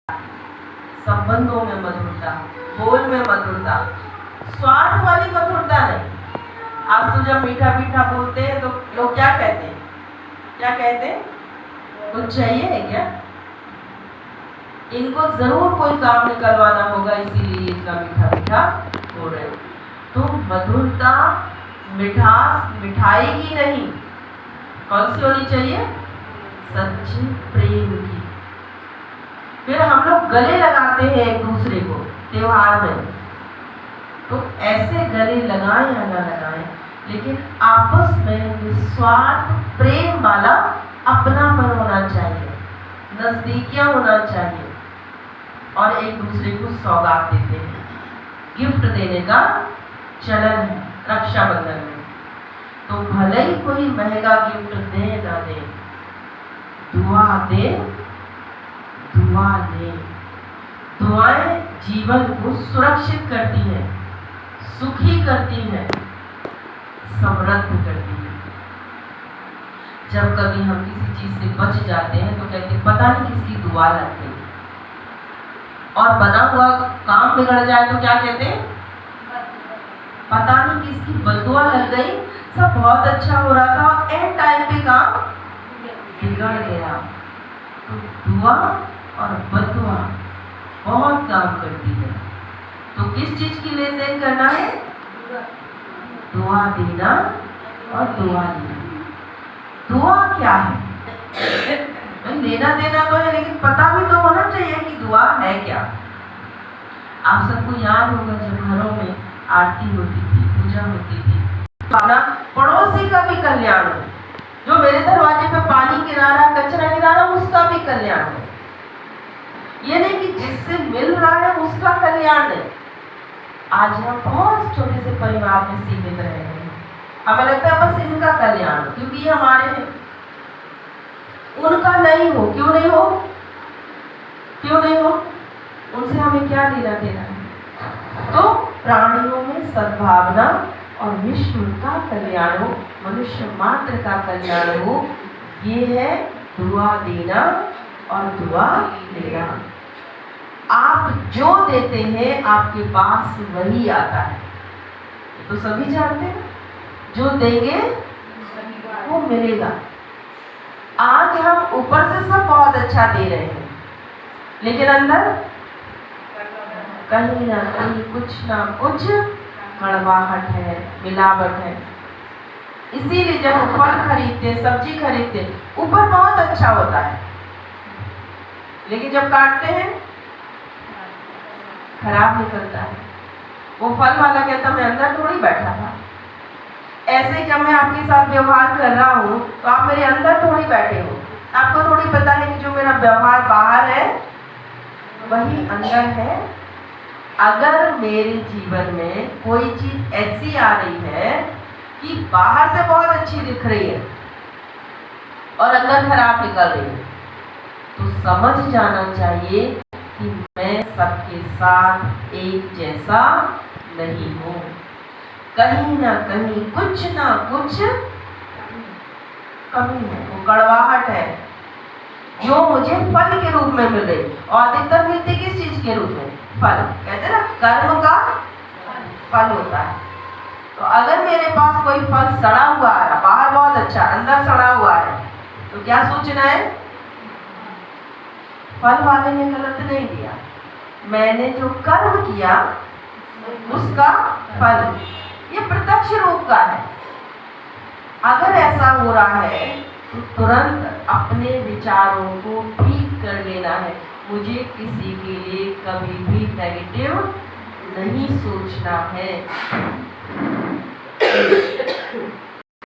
संबंधों में मधुरता, बोल में मधुरता, स्वार्थ वाली मधुरता नहीं। आज तो जब मीठा मीठा बोलते हैं तो लोग क्या कहते हैं, क्या कहते हैं, कुछ चाहिए है क्या? इनको जरूर कोई काम निकलवाना होगा, इसीलिए इतना मीठा मीठा बोल रहे हैं। तो मधुरता, मिठास मिठाई की नहीं, कौन सी होनी चाहिए? सच्चे प्रेम की। फिर हम लोग गले लगाते हैं एक दूसरे को त्योहार में, तो ऐसे गले लगाएं या ना लगाएं, लेकिन आपस में निस्वार्थ प्रेम वाला अपनापन होना चाहिए, नजदीकियां होना चाहिए, और एक दूसरे को सौगात देते हैं। गिफ्ट देने का चलन है रक्षाबंधन में, तो भले ही कोई महंगा गिफ्ट दे ना दे, दुआ दे, दुआ ले। दुआएं जीवन को सुरक्षित करती हैं, सुखी करती हैं, समृद्ध करती हैं। जब कभी हम किसी चीज से बच जाते हैं तो कहते पता नहीं किसकी दुआ लग गई, और बना हुआ काम बिगड़ जाए तो क्या कहते हैं, पता नहीं किसकी बददुआ लग गई, सब बहुत अच्छा हो रहा था और एंड टाइम पे काम बिगड़ गया। तो दुआ और बददुआ बहुत काम करती है। तो किस चीज की लेन देन करना है? दुआ देना और दुआ लेना। दुआ क्या है? लेना देना तो है, लेकिन पता भी तो होना चाहिए कि दुआ है क्या। आप सबको याद होगा जब घरों में आरती होती थी, पूजा होती थी, पड़ोसी का भी कल्याण हो, जो मेरे दरवाजे पे पानी गिरा रहा, कचरा गिरा रहा, उसका भी कल्याण है। ये नहीं कि जिससे मिल रहा है उसका कल्याण नहीं। आज हम बहुत छोटे से परिवार में सीमित रह गए हैं, हमें लगता है बस इनका कल्याण, क्योंकि ये हमारे हैं। उनका नहीं हो, क्यों नहीं हो, क्यों नहीं हो, उनसे हमें क्या लेना देना है? तो प्राणियों में सद्भावना और विश्व का कल्याण हो, मनुष्य मात्र का कल्याण हो, ये है दुआ देना और दुआ लेना। आप जो देते हैं आपके पास वही आता है, तो सभी जानते हैं, जो देंगे वो मिलेगा। आज हम ऊपर से सब बहुत अच्छा दे रहे हैं, लेकिन अंदर कहीं ना कहीं कुछ ना कुछ कड़वाहट है, मिलावट है। इसीलिए जब हम फल खरीदते, सब्जी खरीदते, ऊपर बहुत अच्छा होता है, लेकिन जब काटते हैं खराब निकलता है। वो फल वाला कहता मैं अंदर थोड़ी बैठा था। ऐसे जब मैं आपके साथ व्यवहार कर रहा हूँ तो आप मेरे अंदर थोड़ी बैठे हो, आपको थोड़ी पता है कि जो मेरा व्यवहार बाहर है वही अंदर है। अगर मेरे जीवन में कोई चीज ऐसी आ रही है कि बाहर से बहुत अच्छी दिख रही है और अंदर खराब निकल रही है, तो समझ जाना चाहिए कि मैं सबके साथ एक जैसा नहीं हूँ। कहीं ना कहीं कुछ ना कुछ कमी है, वो कड़वाहट है जो मुझे फल के रूप में मिल रही, और अधिकतर मिलती किस चीज के रूप में? फल। कहते ना कर्म का फल होता है। तो अगर मेरे पास कोई फल सड़ा हुआ है, बाहर बहुत अच्छा, अंदर सड़ा हुआ है, तो क्या सोचना है? फल वाले ने गलत नहीं दिया, मैंने जो कर्म किया उसका फल, ये प्रत्यक्ष रूप का है। अगर ऐसा हो रहा है तो तुरंत अपने विचारों को ठीक कर लेना है। मुझे किसी के लिए कभी भी नेगेटिव नहीं सोचना है।